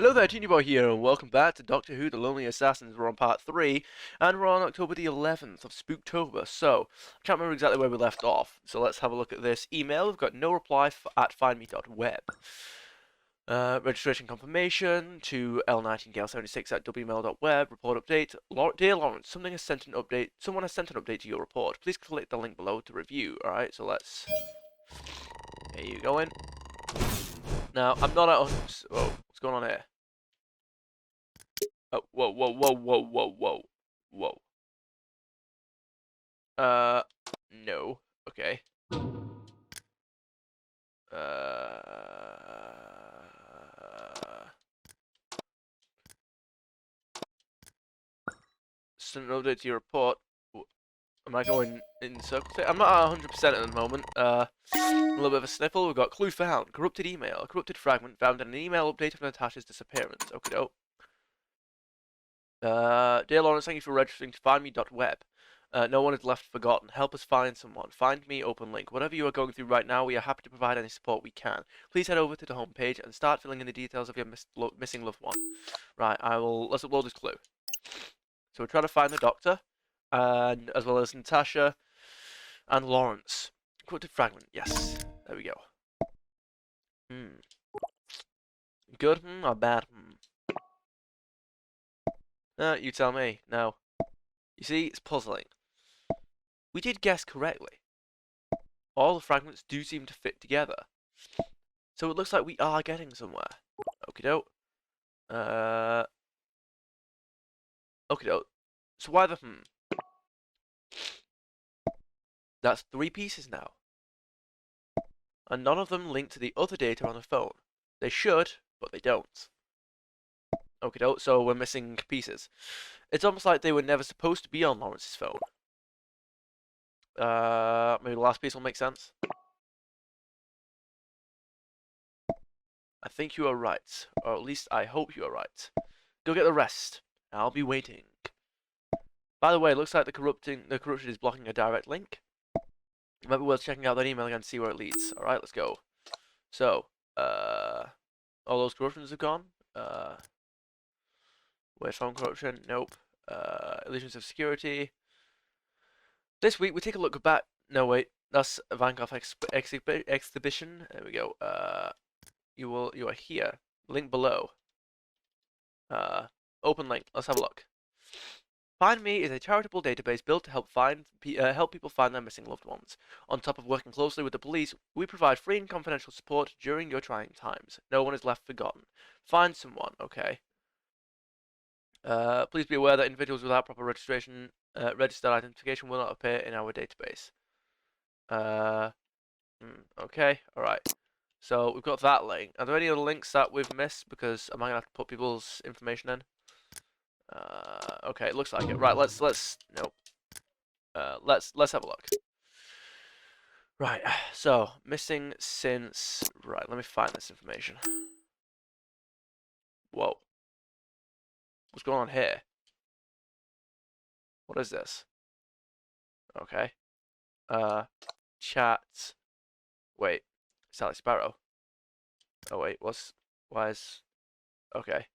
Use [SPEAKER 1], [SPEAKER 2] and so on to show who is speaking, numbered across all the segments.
[SPEAKER 1] Hello there, Teeny Boy here, and welcome back to Doctor Who: The Lonely Assassins. We're on part 3, and we're on October the 11th of Spooktober. So, I can't remember exactly where we left off, so let's have a look at this email. We've got no reply at findme.web. Registration confirmation to L19Gale76 at wmail.web. Report update. Dear Lawrence, someone has sent an update to your report. Please click the link below to review. Alright, so let's... There you go in. Now, I'm not at... Whoa, what's going on here? Oh, whoa, whoa, whoa, whoa, whoa, whoa, whoa. No. Okay. Send an update to your report. Am I going in circles here? I'm not 100% at the moment. A little bit of a sniffle. We've got clue found. Corrupted email. A corrupted fragment found in an email update of Natasha's disappearance. Okay, doke. Dear Lawrence, thank you for registering to findme.web. No one is left forgotten. Help us find someone. Find me, open link. Whatever you are going through right now, we are happy to provide any support we can. Please head over to the home page and start filling in the details of your missing loved one. Right, let's upload this clue. So we're trying to find the doctor, and as well as Natasha and Lawrence. Quoted fragment, yes. There we go. Good, or bad? You tell me. No. You see, it's puzzling. We did guess correctly. All the fragments do seem to fit together. So it looks like we are getting somewhere. Okie doke. Okie doke. So why the That's 3 pieces now. And none of them link to the other data on the phone. They should, but they don't. Okie doke, so we're missing pieces. It's almost like they were never supposed to be on Lawrence's phone. Maybe the last piece will make sense. I think you are right, or at least I hope you are right. Go get the rest. I'll be waiting. By the way, it looks like the corruption is blocking a direct link. It might be worth checking out that email again to see where it leads. Alright, let's go. So, all those corruptions have gone. Where's phone corruption? Nope. Illusions of security. This week we take a look back. No, wait. That's a Vanguard exhibition. There we go. You are here. Link below. Open link. Let's have a look. Find Me is a charitable database built to help people find their missing loved ones. On top of working closely with the police, we provide free and confidential support during your trying times. No one is left forgotten. Find someone, okay. Please be aware that individuals without proper registration, registered identification will not appear in our database. Okay, alright. So we've got that link. Are there any other links that we've missed? Because am I gonna have to put people's information in? Okay, it looks like it. Right, let's nope. Let's have a look. Right, so missing since right, let me find this information. Whoa. What's going on here? What is this? Okay. Chat. Wait. Sally Sparrow. Oh wait, why is okay.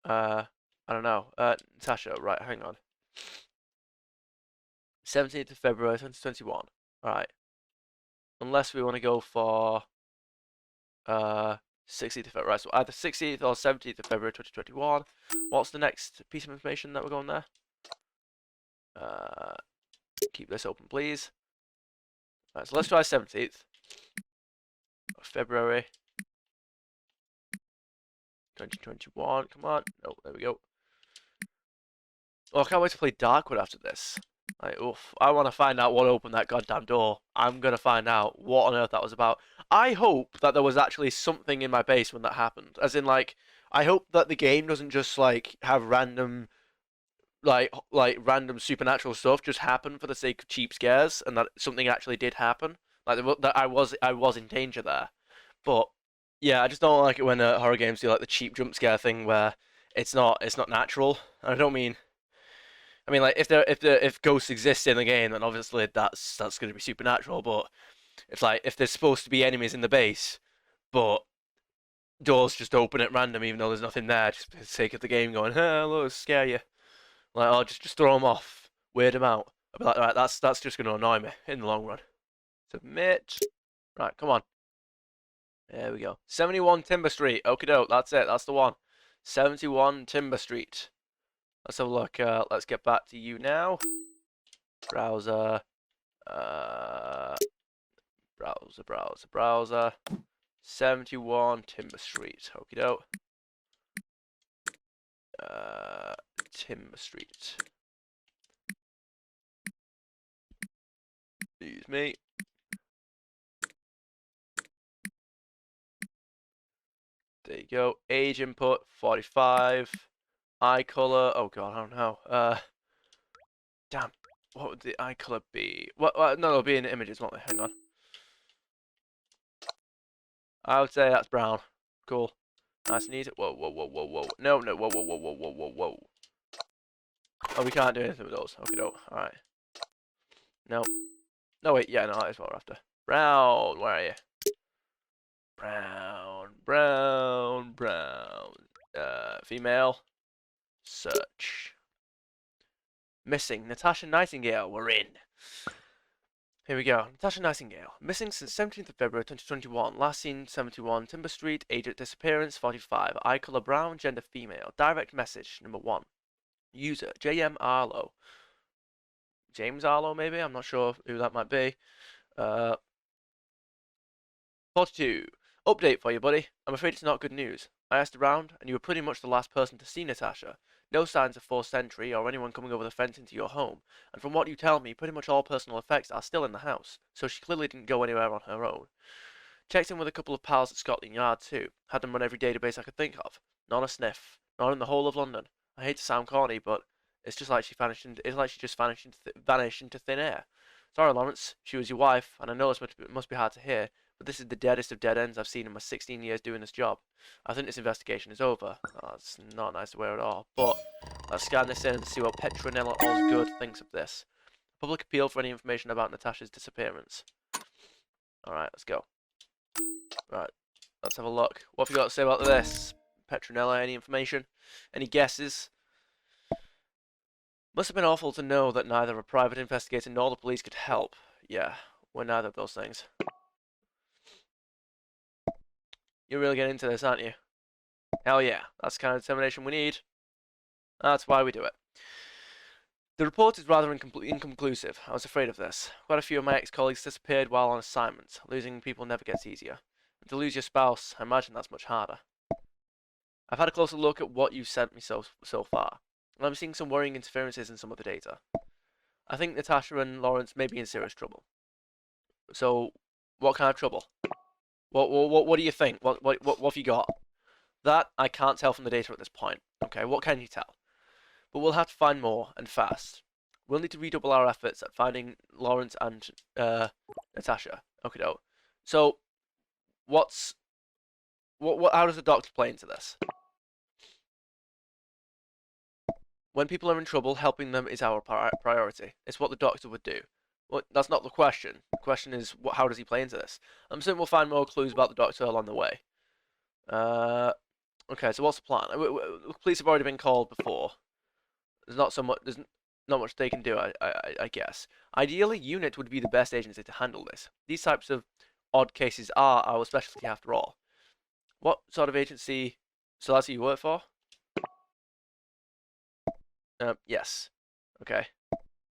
[SPEAKER 1] I don't know. Natasha, right, hang on. 17th of February 2021. Alright. Unless we want to go for 16th of February. Right, so either 16th or 17th of February 2021. What's the next piece of information that we're going there? Keep this open, please. Alright, so let's try 17th of February 2021. Come on. No, there we go. Oh, I can't wait to play Darkwood after this. Like, oof. I want to find out what opened that goddamn door. I'm going to find out what on earth that was about. I hope that there was actually something in my base when that happened. As in, like, I hope that the game doesn't just, like, have random, like random supernatural stuff just happen for the sake of cheap scares, and that something actually did happen. Like, that I was in danger there. But, yeah, I just don't like it when horror games do, like, the cheap jump scare thing where it's not natural. I don't mean... I mean, like if ghosts exist in the game, then obviously that's going to be supernatural. But if there's supposed to be enemies in the base, but doors just open at random, even though there's nothing there, just for the sake of the game, going, "Hey, look, scare you." Like, oh, just throw them off, weird them out. I'll be like, right, that's just going to annoy me in the long run. Submit. Right, come on. There we go. 71 Timber Street. Okie doke, that's it. That's the one. 71 Timber Street. Let's have a look. Let's get back to you now. Browser. Browser. 71 Timber Street. Okie doke. Timber Street. Excuse me. There you go. Age input 45. Eye color. Oh god, I don't know. Damn. What would the eye color be? What? No, it'll be in the images, won't they? Hang on. I would say that's brown. Cool. Nice and easy. Whoa. No. Whoa. Oh, we can't do anything with those. Okay, no. Alright. No. No, wait. Yeah, no, that is what we're after. Brown. Where are you? Brown. Female. Search. Missing. Natasha Nightingale. We're in. Here we go. Natasha Nightingale. Missing since 17th of February 2021. Last seen 71 Timber Street. Age at disappearance 45. Eye color brown. Gender female. Direct message number 1. User JM Arlo. James Arlo, maybe? I'm not sure who that might be. 42. Update for you, buddy. I'm afraid it's not good news. I asked around, and you were pretty much the last person to see Natasha. No signs of forced entry or anyone coming over the fence into your home, and from what you tell me, pretty much all personal effects are still in the house, so she clearly didn't go anywhere on her own. Checked in with a couple of pals at Scotland Yard too. Had them run every database I could think of. Not a sniff. Not in the whole of London. I hate to sound corny, but it's just like she vanished. It's like she just vanished into thin air. Sorry, Lawrence. She was your wife, and I know it must be hard to hear, but this is the deadest of dead ends I've seen in my 16 years doing this job. I think this investigation is over. Oh, that's not nice to wear at all. But let's scan this in and see what Petronella Osgood thinks of this. Public appeal for any information about Natasha's disappearance. Alright, let's go. Right, let's have a look. What have you got to say about this? Petronella, any information? Any guesses? Must have been awful to know that neither a private investigator nor the police could help. Yeah, we're neither of those things. You're really getting into this, aren't you? Hell yeah, that's the kind of determination we need. That's why we do it. The report is rather inconclusive. I was afraid of this. Quite a few of my ex-colleagues disappeared while on assignment. Losing people never gets easier. And to lose your spouse, I imagine that's much harder. I've had a closer look at what you've sent me so far, and I'm seeing some worrying interferences in some of the data. I think Natasha and Lawrence may be in serious trouble. So, what kind of trouble? What do you think? What have you got? That I can't tell from the data at this point. Okay, what can you tell? But we'll have to find more, and fast. We'll need to redouble our efforts at finding Lawrence and Natasha. Okay, no. So, how does the doctor play into this? When people are in trouble, helping them is our priority. It's what the doctor would do. Well, that's not the question. The question is, how does he play into this? I'm certain we'll find more clues about the doctor along the way. Okay, so what's the plan? The police have already been called before. There's not much they can do, I guess. Ideally, UNIT would be the best agency to handle this. These types of odd cases are our specialty after all. What sort of agency? So that's who you work for? Yes. Okay.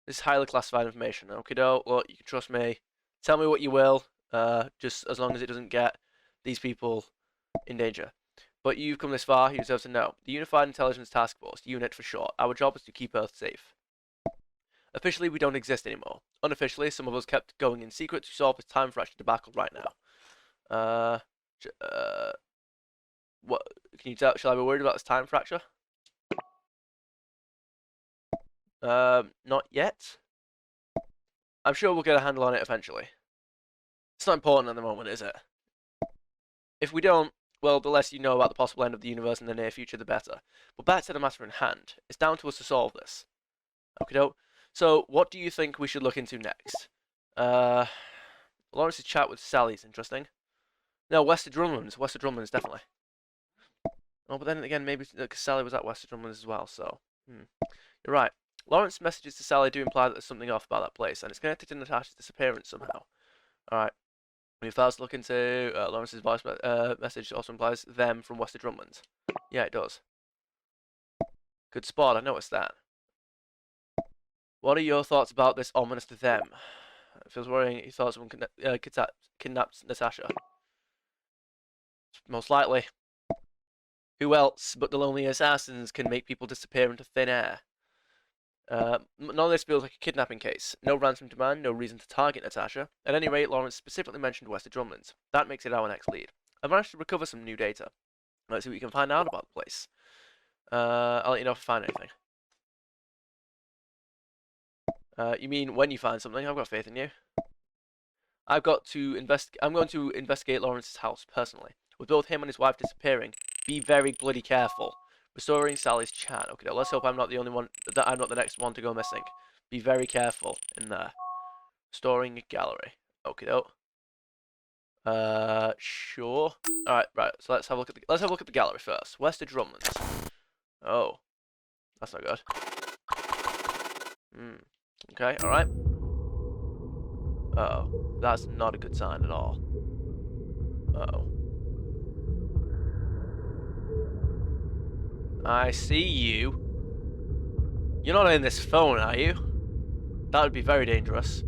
[SPEAKER 1] This is highly classified information. Okay, look, you can trust me. Tell me what you will, just as long as it doesn't get these people in danger. But you've come this far, you deserve to know. The Unified Intelligence Task Force, UNIT for short, our job is to keep Earth safe. Officially, we don't exist anymore. Unofficially, some of us kept going in secret to solve this time fracture debacle right now. What, can you tell, shall I be worried about this time fracture? Not yet. I'm sure we'll get a handle on it eventually. It's not important at the moment, is it? If we don't, well, the less you know about the possible end of the universe in the near future, the better. But back to the matter in hand. It's down to us to solve this. Okay, doke. So, what do you think we should look into next? Lawrence's chat with Sally is interesting. No, Wester Drumlands, definitely. Oh, but then again, maybe because Sally was at West Drumlands as well, so... You're right. Lawrence's messages to Sally do imply that there's something off about that place, and it's connected to Natasha's disappearance somehow. Alright. When you first look into Lawrence's voice message, also implies them from West Drumlands. Yeah, it does. Good spot, I noticed that. What are your thoughts about this ominous to them? It feels worrying he thought someone kidnapped Natasha. Most likely. Who else but the lonely assassins can make people disappear into thin air? None of this feels like a kidnapping case. No ransom demand, no reason to target Natasha. At any rate, Lawrence specifically mentioned West Drumlands. That makes it our next lead. I've managed to recover some new data. Let's see what we can find out about the place. I'll let you know if I find anything. You mean when you find something? I've got faith in you. I'm going to investigate Lawrence's house personally. With both him and his wife disappearing, be very bloody careful. Restoring Sally's chat. Okay, let's hope I'm not the only one. That I'm not the next one to go missing. Be very careful in there. Restoring a gallery. Okay, doke. Sure. All right, right. So let's have a look at the gallery first. West of Drumlands. Oh, that's not good. Okay. All right. Uh-oh, that's not a good sign at all. Uh-oh. I see you. You're not in this phone, are you? That would be very dangerous.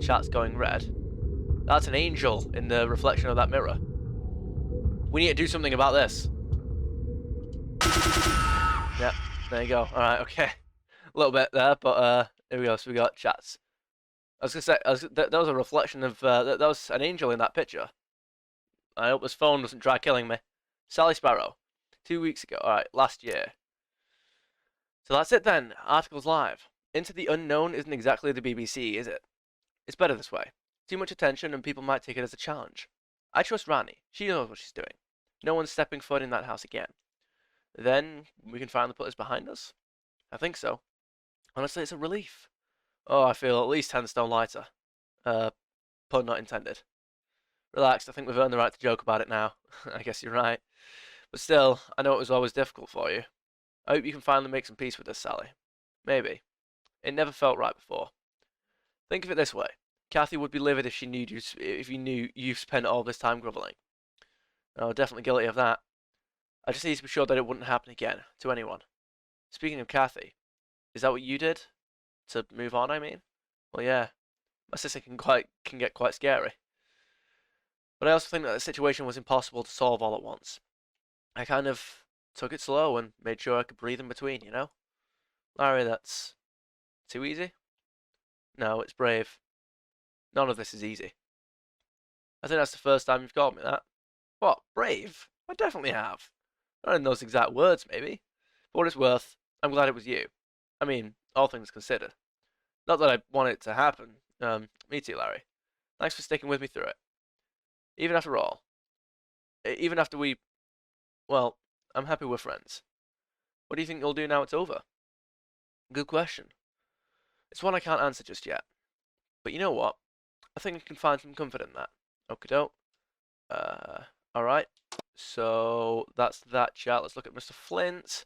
[SPEAKER 1] Chat's going red. That's an angel in the reflection of that mirror. We need to do something about this. Yep, there you go. Alright, okay. A little bit there, but here we go. So we got chats. I was gonna say, that was a reflection of, that was an angel in that picture. I hope this phone doesn't try killing me. Sally Sparrow. 2 weeks ago. Alright, last year. So that's it then. Articles live. Into the Unknown isn't exactly the BBC, is it? It's better this way. Too much attention and people might take it as a challenge. I trust Rani. She knows what she's doing. No one's stepping foot in that house again. Then we can finally put this behind us? I think so. Honestly, it's a relief. Oh, I feel at least 10 stone lighter. Pun not intended. Relax, I think we've earned the right to joke about it now. I guess you're right. But still, I know it was always difficult for you. I hope you can finally make some peace with this, Sally. Maybe. It never felt right before. Think of it this way. Kathy would be livid if you knew you've spent all this time groveling. Oh, definitely guilty of that. I just need to be sure that it wouldn't happen again, to anyone. Speaking of Kathy, is that what you did? To move on, I mean? Well, yeah. My sister can get quite scary. But I also think that the situation was impossible to solve all at once. I kind of took it slow and made sure I could breathe in between, you know? Larry, that's too easy? No, it's brave. None of this is easy. I think that's the first time you've called me that. What, brave? I definitely have. Not in those exact words, maybe. For what it's worth, I'm glad it was you. I mean, all things considered. Not that I want it to happen. Me too, Larry. Thanks for sticking with me through it. Even after all. Even after we... Well, I'm happy we're friends. What do you think you'll do now it's over? Good question. It's one I can't answer just yet. But you know what? I think I can find some comfort in that. Okie doke. Alright. So, that's that chat. Let's look at Mr. Flint.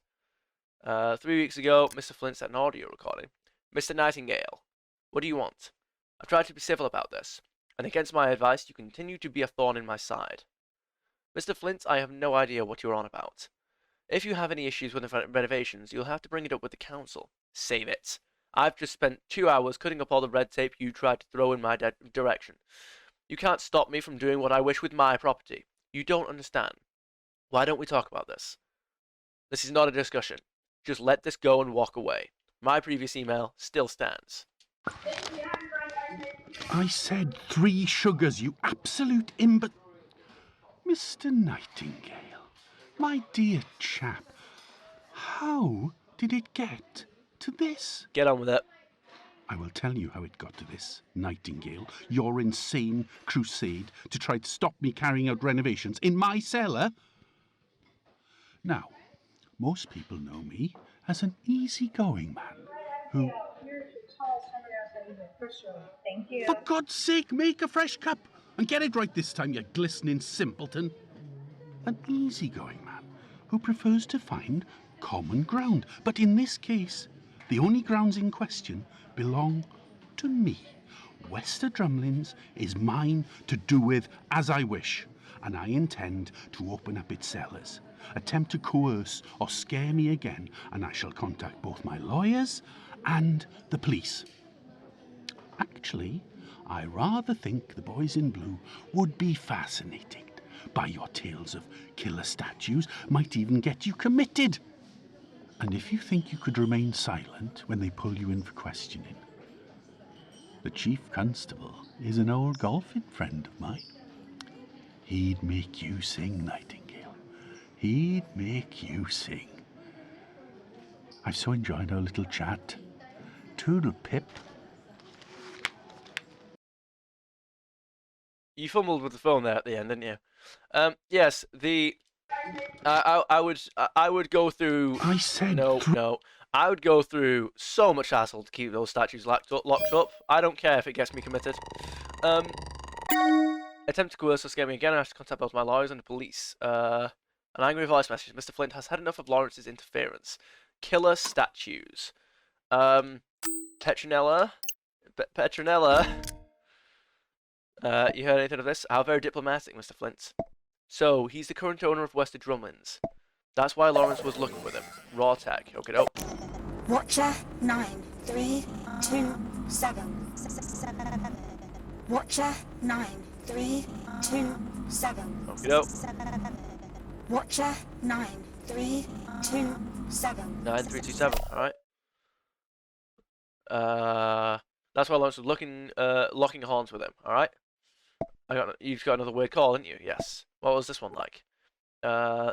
[SPEAKER 1] 3 weeks ago, Mr. Flint sent an audio recording. Mr. Nightingale, what do you want? I've tried to be civil about this, and against my advice, you continue to be a thorn in my side. Mr. Flint, I have no idea what you're on about. If you have any issues with the renovations, you'll have to bring it up with the council. Save it. I've just spent 2 hours cutting up all the red tape you tried to throw in my direction. You can't stop me from doing what I wish with my property. You don't understand. Why don't we talk about this? This is not a discussion. Just let this go and walk away. My previous email still stands.
[SPEAKER 2] I said 3 sugars, you absolute imbecile. Mr. Nightingale, my dear chap, how did it get to this?
[SPEAKER 1] Get on with it.
[SPEAKER 2] I will tell you how it got to this, Nightingale. Your insane crusade to try to stop me carrying out renovations in my cellar. Now, most people know me as an easygoing man who...
[SPEAKER 3] Thank you.
[SPEAKER 2] For God's sake, make a fresh cup and get it right this time, you glistening simpleton. An easygoing man who prefers to find common ground. But in this case, the only grounds in question belong to me. Wester Drumlins is mine to do with as I wish, and I intend to open up its cellars. Attempt to coerce or scare me again, and I shall contact both my lawyers and the police. Actually, I rather think the boys in blue would be fascinated by your tales of killer statues, might even get you committed. And if you think you could remain silent when they pull you in for questioning, the chief constable is an old golfing friend of mine. He'd make you sing, Nightingale. He'd make you sing. I've so enjoyed our little chat. Toodle pip.
[SPEAKER 1] You fumbled with the phone there at the end, didn't you? Yes, I would go through.
[SPEAKER 2] I said
[SPEAKER 1] no. I would go through so much hassle to keep those statues locked up. I don't care if it gets me committed. Attempt to coerce or scare me again. I have to contact both my lawyers and the police. An angry voice message. Mr. Flint has had enough of Lawrence's interference. Killer statues. Petronella. You heard anything of this? How very diplomatic, Mr. Flint. So, he's the current owner of Wester Drumlins. That's why Lawrence was looking with him. Raw tech. Okay, no.
[SPEAKER 3] Watcher 9327. Watcher 9327.
[SPEAKER 1] Okay, no.
[SPEAKER 3] Watcher 9327.
[SPEAKER 1] 9327. All right. That's why Lawrence was locking horns with him. All right. You've got another weird call, didn't you? Yes. What was this one like?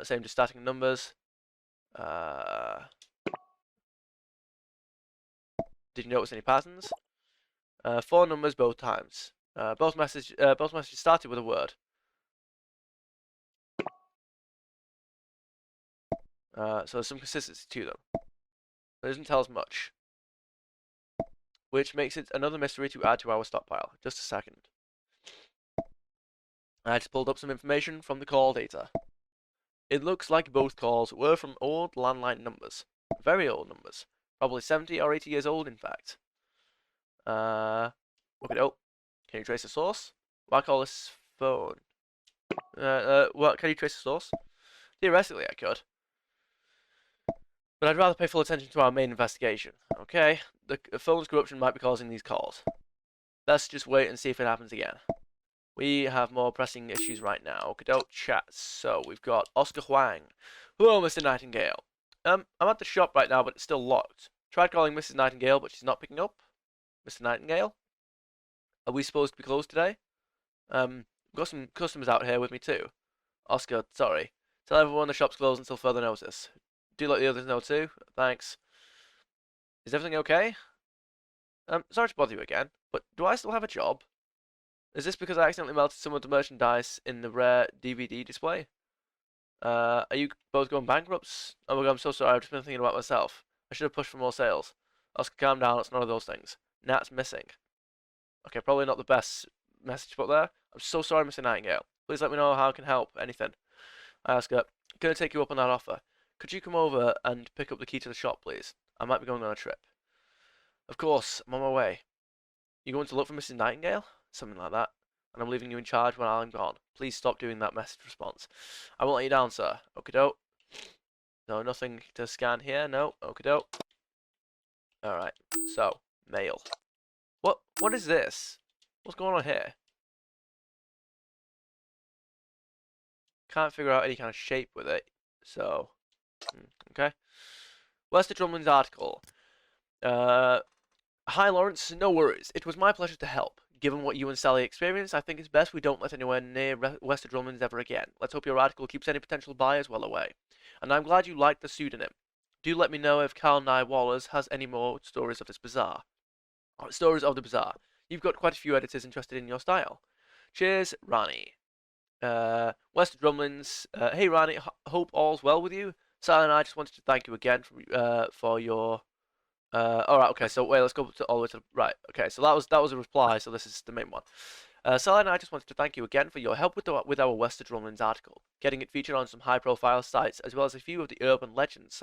[SPEAKER 1] Same, just starting numbers. Did you notice any patterns? 4 numbers both times. Both messages started with a word. So there's some consistency to them. It doesn't tell us much. Which makes it another mystery to add to our stockpile. Just a second. I just pulled up some information from the call data. It looks like both calls were from old landline numbers. Very old numbers. Probably 70 or 80 years old, in fact. Okay, oh. Can you trace the source? Why call this phone? What? Can you trace the source? Theoretically, I could. But I'd rather pay full attention to our main investigation. Okay? The phone's corruption might be causing these calls. Let's just wait and see if it happens again. We have more pressing issues right now. Okay, don't chat. So, we've got Oscar Huang. Hello, Mr. Nightingale. I'm at the shop right now, but it's still locked. Tried calling Mrs. Nightingale, but she's not picking up. Mr. Nightingale? Are we supposed to be closed today? We've got some customers out here with me too. Oscar, sorry. Tell everyone the shop's closed until further notice. Do let the others know too. Thanks. Is everything okay? Sorry to bother you again, but do I still have a job? Is this because I accidentally melted some of the merchandise in the rare DVD display? Are you both going bankrupt? Oh my god, I'm so sorry, I've just been thinking about myself. I should have pushed for more sales. Oscar, calm down, it's none of those things. Nat's missing. Okay, probably not the best message to put there. I'm so sorry, Mr. Nightingale. Please let me know how I can help. Anything. I ask her, gonna take you up on that offer. Could you come over and pick up the key to the shop, please? I might be going on a trip. Of course, I'm on my way. You going to look for Mrs. Nightingale? Something like that. And I'm leaving you in charge when I'm gone. Please stop doing that message response. I won't let you down, sir. Okie doke. No, nothing to scan here. No. Okie doke. Alright. So, mail. What is this? What's going on here? Can't figure out any kind of shape with it. So, okay. Wester Drumlin's article. Hi Lawrence, no worries. It was my pleasure to help. Given what you and Sally experienced, I think it's best we don't let anyone near Wester Drumlins ever again. Let's hope your article keeps any potential buyers well away. And I'm glad you liked the pseudonym. Do let me know if Carl Nye Wallace has any more stories of this bazaar. Stories of the bazaar. You've got quite a few editors interested in your style. Cheers, Rani. Wester Drumlins. Hey Rani, hope all's well with you. Sally and I just wanted to thank you again for your... Alright, okay, so wait, let's go all the way to the right. Okay, so that was a reply, so this is the main one. Sally and I just wanted to thank you again for your help with our Western Drumlins article. Getting it featured on some high-profile sites, as well as a few of the urban legends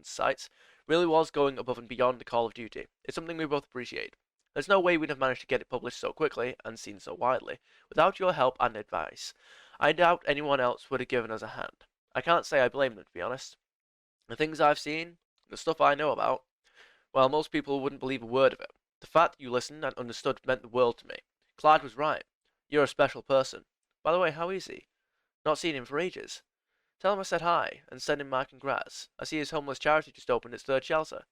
[SPEAKER 1] sites, really was going above and beyond the Call of Duty. It's something we both appreciate. There's no way we'd have managed to get it published so quickly, and seen so widely, without your help and advice. I doubt anyone else would have given us a hand. I can't say I blame them, to be honest. The things I've seen, the stuff I know about, well, most people wouldn't believe a word of it. The fact that you listened and understood meant the world to me. Clyde was right. You're a special person. By the way, how is he? Not seen him for ages. Tell him I said hi, and send him my congrats. I see his homeless charity just opened its third shelter.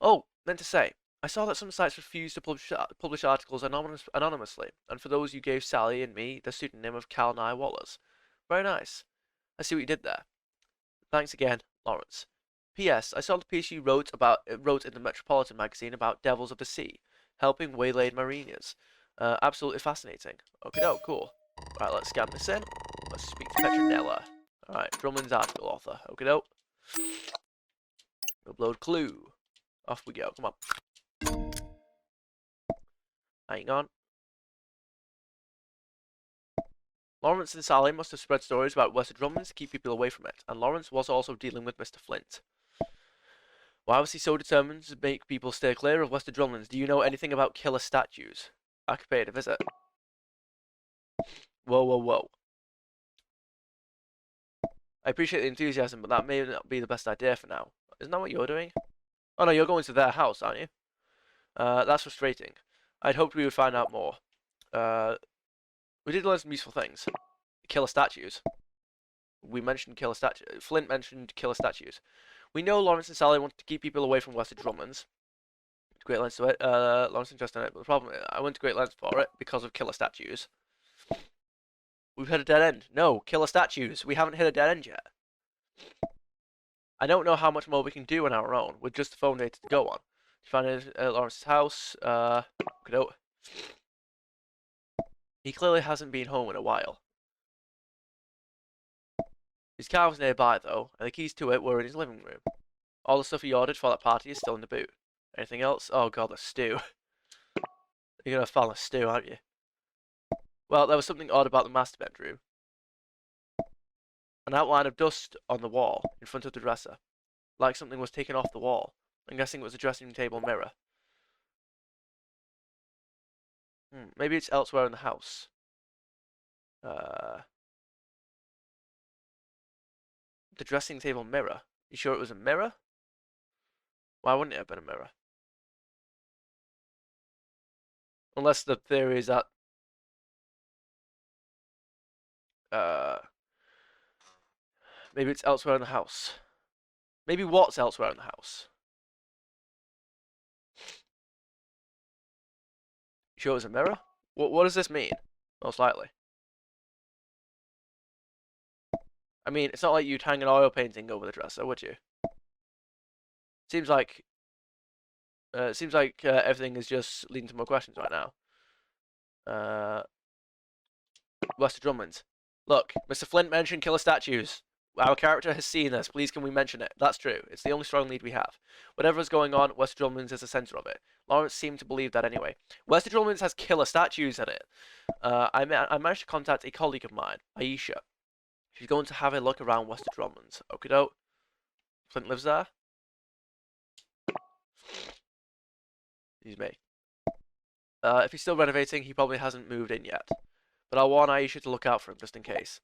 [SPEAKER 1] Oh, meant to say, I saw that some sites refuse to publish articles anonymously, and for those you gave Sally and me the pseudonym of Cal Nye Wallace. Very nice. I see what you did there. Thanks again, Lawrence. P.S. I saw the piece you wrote in the Metropolitan magazine about devils of the sea, helping waylaid mariners. Absolutely fascinating. Okay, oh, cool. Alright, let's scan this in. Let's speak to Petronella. Alright, Drumlin's article author. Okay, doke. Upload clue. Off we go. Come on. Hang on. Lawrence and Sally must have spread stories about Western Drumlins to keep people away from it, and Lawrence was also dealing with Mr. Flint. Why was he so determined to make people stay clear of Western Drumlins? Do you know anything about killer statues? I could pay it a visit. Whoa, whoa, whoa. I appreciate the enthusiasm, but that may not be the best idea for now. Isn't that what you're doing? Oh no, you're going to their house, aren't you? That's frustrating. I'd hoped we would find out more. We did learn some useful things. Killer statues. We mentioned killer statues. Flint mentioned killer statues. We know Lawrence and Sally wanted to keep people away from Western Drumlins. Great lengths to it. Lawrence interested in it, but the problem is I went to great lengths for it because of killer statues. We've hit a dead end. No, killer statues. We haven't hit a dead end yet. I don't know how much more we can do on our own with just the phone data to go on. You find it at Lawrence's house. He clearly hasn't been home in a while. His car was nearby though, and the keys to it were in his living room. All the stuff he ordered for that party is still in the boot. Anything else? Oh god, the stew. You're gonna fall a stew, aren't you? Well, there was something odd about the master bedroom. An outline of dust on the wall in front of the dresser. Like something was taken off the wall. I'm guessing it was a dressing table mirror. Maybe it's elsewhere in the house. The dressing table mirror. You sure it was a mirror? Why wouldn't it have been a mirror? Unless the theory is that maybe it's elsewhere in the house. Maybe what's elsewhere in the house? You sure it was a mirror? What does this mean? Most likely. I mean, it's not like you'd hang an oil painting over the dresser, would you? Seems like everything is just leading to more questions right now. Western Drumlins. Look, Mr. Flint mentioned killer statues. Our character has seen this. Please can we mention it? That's true. It's the only strong lead we have. Whatever is going on, Western Drumlins is the center of it. Lawrence seemed to believe that anyway. Western Drumlins has killer statues in it. I managed to contact a colleague of mine, Aisha. She's going to have a look around Western Drumlins. Okie doke. Flint lives there. Excuse me. If he's still renovating, he probably hasn't moved in yet. But I'll warn Aisha to look out for him just in case.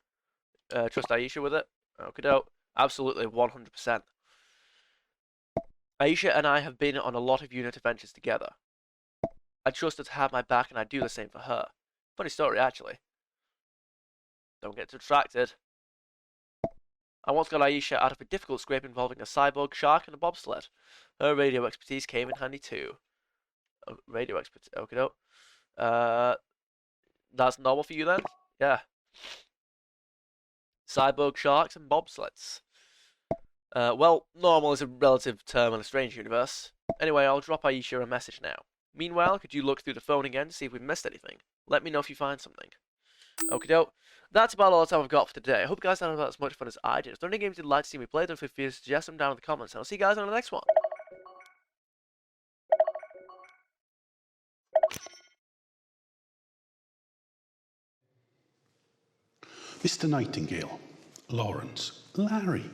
[SPEAKER 1] Trust Aisha with it? Okay, doke. Absolutely, 100%. Aisha and I have been on a lot of unit adventures together. I trust her to have my back and I'd do the same for her. Funny story, actually. Don't get distracted. I once got Aisha out of a difficult scrape involving a cyborg shark and a bobsled. Her radio expertise came in handy too. Radio expertise, okay, doke. That's normal for you then? Yeah. Cyborg sharks and bobsleds. Well, normal is a relative term in a strange universe. Anyway, I'll drop Aisha a message now. Meanwhile, could you look through the phone again to see if we've missed anything? Let me know if you find something. Okie doke. That's about all the time I've got for today. I hope you guys had about as much fun as I did. If there are any games you'd like to see me play, don't feel free to suggest them down in the comments. And I'll see you guys on the next one.
[SPEAKER 2] Mr. Nightingale, Lawrence, Larry.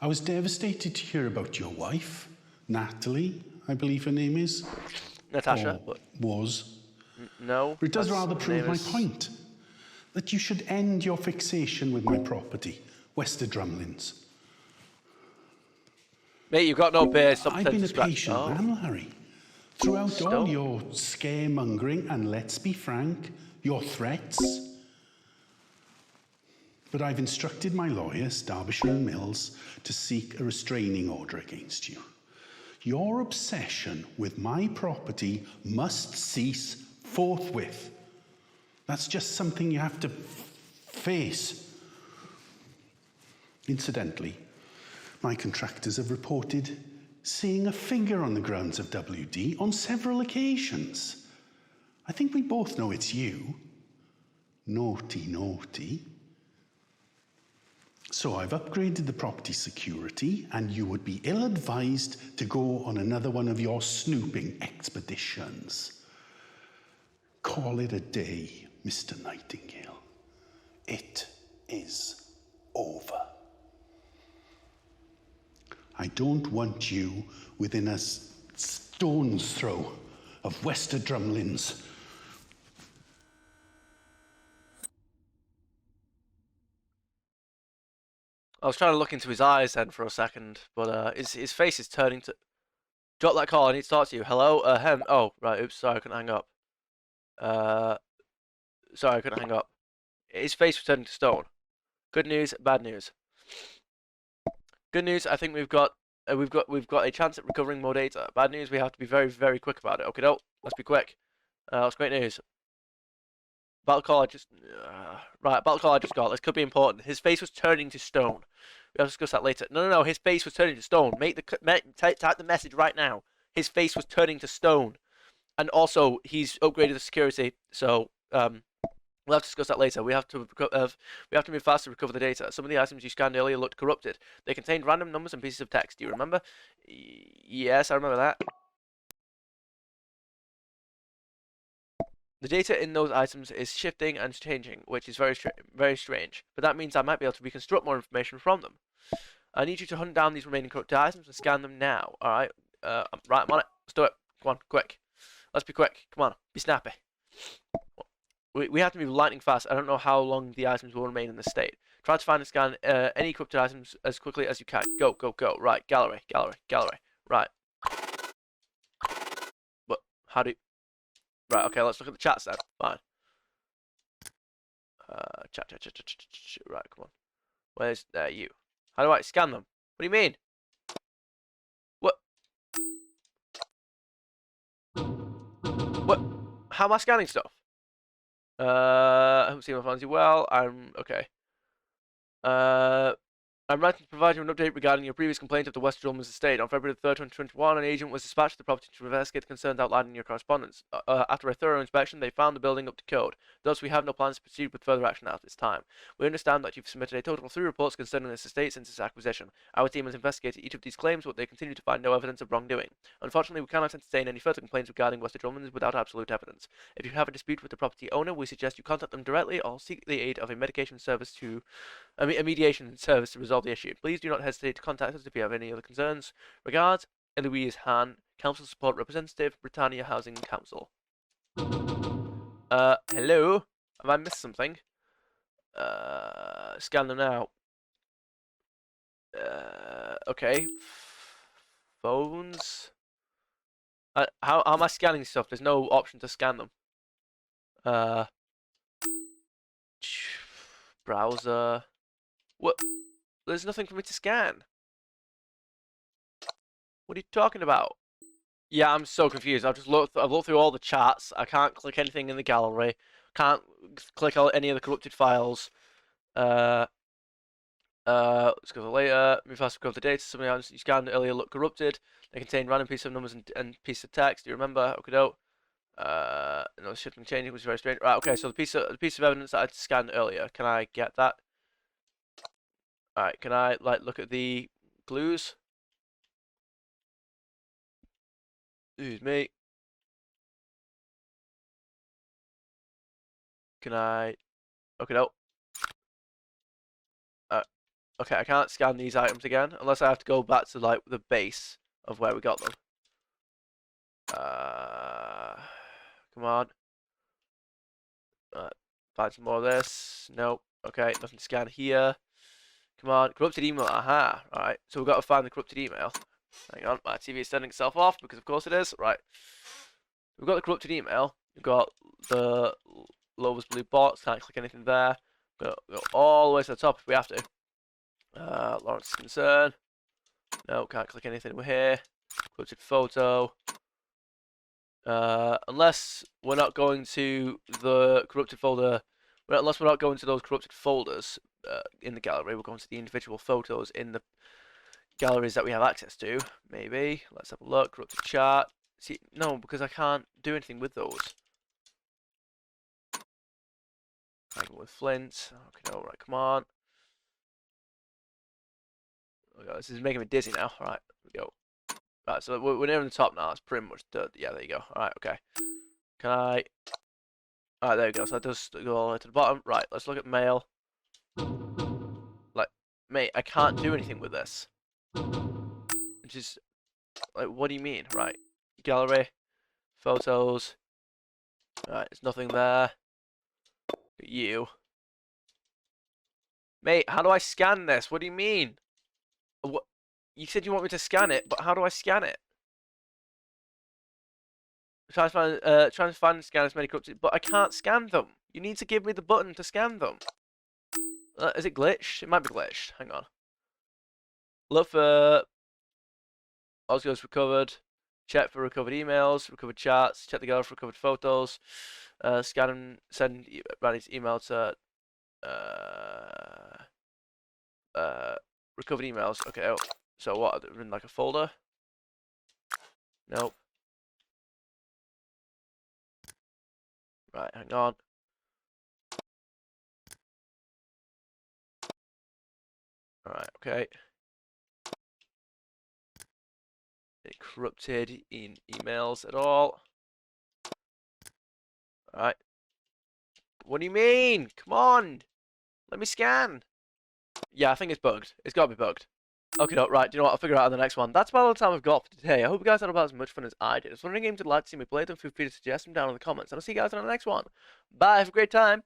[SPEAKER 2] I was devastated to hear about your wife, Natalie, I believe her name is.
[SPEAKER 1] Natasha,
[SPEAKER 2] Or
[SPEAKER 1] but
[SPEAKER 2] was.
[SPEAKER 1] no.
[SPEAKER 2] It does
[SPEAKER 1] that's
[SPEAKER 2] rather
[SPEAKER 1] what her
[SPEAKER 2] prove
[SPEAKER 1] name
[SPEAKER 2] my
[SPEAKER 1] is.
[SPEAKER 2] point. That you should end your fixation with my property, Wester Drumlins.
[SPEAKER 1] Mate, you've got no beard. Stop
[SPEAKER 2] I've
[SPEAKER 1] pretending
[SPEAKER 2] been
[SPEAKER 1] to
[SPEAKER 2] a
[SPEAKER 1] scratch.
[SPEAKER 2] patient
[SPEAKER 1] Oh,
[SPEAKER 2] man, Larry. Throughout all
[SPEAKER 1] stone.
[SPEAKER 2] your scaremongering, and let's be frank, your threats. But I've instructed my lawyers, Derbyshire and Mills, to seek a restraining order against you. Your obsession with my property must cease forthwith. That's just something you have to face. Incidentally, my contractors have reported seeing a figure on the grounds of WD on several occasions. I think we both know it's you. Naughty, naughty. So I've upgraded the property security, and you would be ill-advised to go on another one of your snooping expeditions. Call it a day, Mr. Nightingale. It is over. I don't want you within a stone's throw of Wester Drumlins.
[SPEAKER 1] I was trying to look into his eyes then for a second, but his face is turning to. Drop that call. I need to talk to you. Hello. Oh, right. Oops. Sorry, I couldn't hang up. Sorry, I couldn't hang up. His face was turning to stone. Good news. Bad news. Good news. I think we've got a chance at recovering more data. Bad news. We have to be very, very quick about it. Okay, no. Let's be quick. That's great news. Battle call I just battle call I just got. This could be important. His face was turning to stone. We have to discuss that later. No. His face was turning to stone. Type the message right now. His face was turning to stone, and also he's upgraded the security. So we'll have to discuss that later. We have to move fast to recover the data. Some of the items you scanned earlier looked corrupted. They contained random numbers and pieces of text. Do you remember? Yes, I remember that. The data in those items is shifting and changing, which is very strange. But that means I might be able to reconstruct more information from them. I need you to hunt down these remaining corrupted items and scan them now. All right. Right, I'm on it. Let's do it. Come on, quick. Let's be quick. Come on, be snappy. We have to move lightning fast. I don't know how long the items will remain in this state. Try to find and scan any corrupted items as quickly as you can. Go. Right, gallery. Right. But how do? Right, okay. Let's look at the chats then. Fine. Chat. Right, come on. Where's you? How do I scan them? What do you mean? What? What? How am I scanning stuff? I haven't seen my fancy well. I'm okay. I'm writing to provide you an update regarding your previous complaint of the West Drumlins estate. On February 3rd, 2021, an agent was dispatched to the property to investigate the concerns outlined in your correspondence. After a thorough inspection, they found the building up to code. Thus, we have no plans to proceed with further action at this time. We understand that you've submitted a total of 3 reports concerning this estate since its acquisition. Our team has investigated each of these claims, but they continue to find no evidence of wrongdoing. Unfortunately, we cannot entertain any further complaints regarding West Drumlins without absolute evidence. If you have a dispute with the property owner, we suggest you contact them directly or seek the aid of a mediation service to resolve the issue. Please do not hesitate to contact us if you have any other concerns. Regards, Eloise Han, Council Support Representative, Britannia Housing Council. Hello? Have I missed something? Scan them now. Okay. Phones. How am I scanning stuff? There's no option to scan them. Browser. What? There's nothing for me to scan. What are you talking about? Yeah, I'm so confused. I've looked through all the chats. I can't click anything in the gallery. Can't click any of the corrupted files. Let's go to later. Move fast to recover the data. Some of the items you scanned earlier look corrupted. They contain random pieces of numbers and pieces of text. Do you remember? Okay, no. No, shifting changing was very strange. Right, okay, so the piece of evidence that I scanned earlier, can I get that? Alright, can I look at the clues? Excuse me. Can I? Okay, no. Okay, I can't scan these items again unless I have to go back to like the base of where we got them. Come on. Find some more of this. Nope. Okay, nothing to scan here. Come on, corrupted email. Aha. Alright, so we've got to find the corrupted email. Hang on, my TV is turning itself off because of course it is. Right. We've got the corrupted email. We've got the lowest blue box. Can't click anything there. Go all the way to the top if we have to. Lawrence's concern. No, can't click anything. We're here. Corrupted photo. Unless we're not going to the corrupted folder. Unless we're not going to those corrupted folders in the gallery. We're going to the individual photos in the galleries that we have access to. Maybe. Let's have a look. Corrupted chart. See, no, because I can't do anything with those. I go with FLINT. Okay, alright, come on. Oh, this is making me dizzy now. Alright, here we go. Right, so we're near the top now. It's pretty much done. Yeah, there you go. Alright, okay. Can I... Alright, there we go. So that does go all the way to the bottom. Right, let's look at mail. Like, mate, I can't do anything with this. Which is... Like, what do you mean? Right. Gallery. Photos. Alright, there's nothing there. You. Mate, how do I scan this? What do you mean? What? You said you want me to scan it, but how do I scan it? Trying to find and scan as many corrupted, but I can't scan them. You need to give me the button to scan them. Is it glitched? It might be glitched. Hang on. Look for Osgo's recovered. Check for recovered emails, recovered chats. Check the gallery for recovered photos. Scan and send Randy's email to recovered emails. Okay. Oh, so what? In like a folder? Nope. Right. Hang on. Alright, okay. Any corrupted in emails at all? Alright. What do you mean? Come on! Let me scan! Yeah, I think it's bugged. It's gotta be bugged. Okay, no, right, do you know what? I'll figure it out on the next one. That's about all the time I've got for today. I hope you guys had about as much fun as I did. If there's any games you'd like to see me play, then feel free to suggest them down in the comments. And I'll see you guys on the next one. Bye, have a great time!